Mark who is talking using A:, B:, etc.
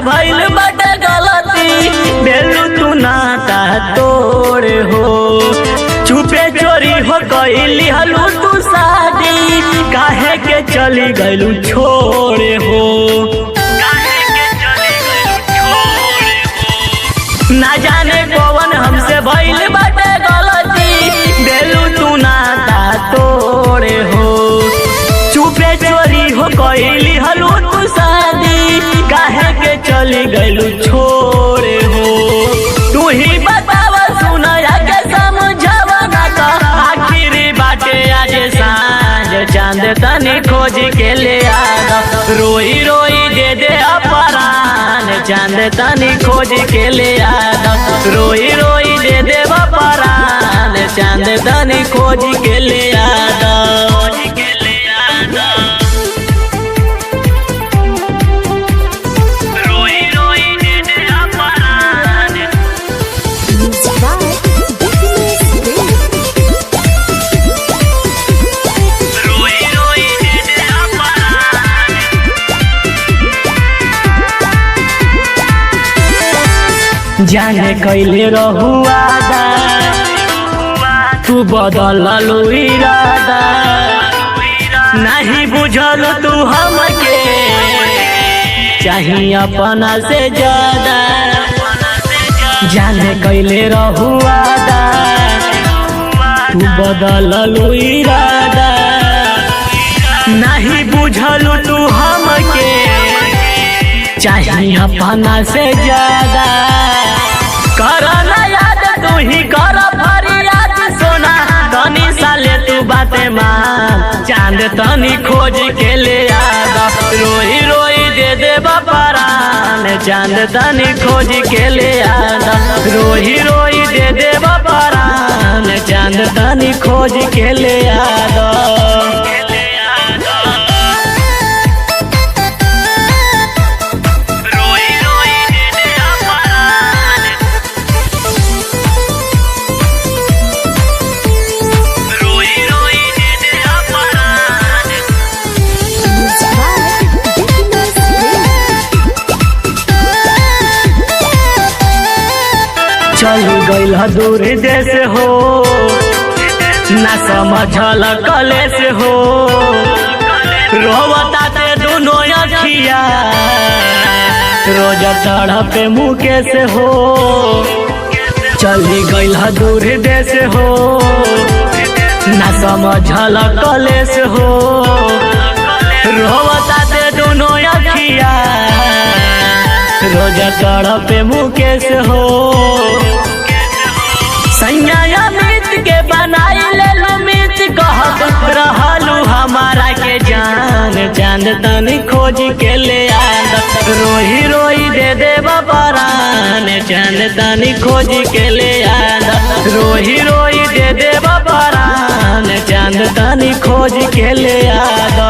A: भइल बाटे गलती बेलू तू नाता तोड़े हो। चुपे चोरी हो गइली हलू तू शादी काहे के चली गइलू छोड़े हो। ना जाने कौन हमसे भइल बाटे गलती बेलू तू नाता तोड़े हो। चुपे चोरी हो गइली हलू तू शादी काहे के चली गइलू छोड़े हो। तू ही बतावा सुनया के समझावा ना का आखिरी बाटे आज सांझ चांद तनी खोज के ले आदा। रोई रोई दे दे अपरान चांद तनी खोज के ले आदा। रोई रोई दे दे अपरान चांद तनी खोज के ले आदा। जाने कैले रहुआ तू बदल इरादा नहीं बुझल तू हमके चाहिए अपना से ज्यादा। जाने कैले रहुआ तू बदल इरादा नहीं बुझल तू हमके चाहिए अपना से ज्यादा। करना याद तू ही कर फरियाद सोना तनी साले तू बातें मान चांद तनी खोज के ले आदा। रोई रोई दे दे बपरान चांद तनी खोज के ले आदा। रोई रोई दे दे बपरान चांद तनी खोज के ले आदा। चल गइल दूर देश हो ना समझल कलेश हो। रोवता ते दोनों अखिया रोज तड़पे मुकेश हो। चल गइल दूर देश हो ना समझल कलेश हो। रोवता ते दोनों अखिया रोज तड़पे मुकेश हो। सैया मित के बनाई ले लो मित कहत रहलू हमारा के जान चांद तनी खोज के ले आदा। रोही रोई दे दे बपरान चांद तनी खोज के ले आदा। रोही रोई दे दे बपरान चांद तनी खोज के ले आदा।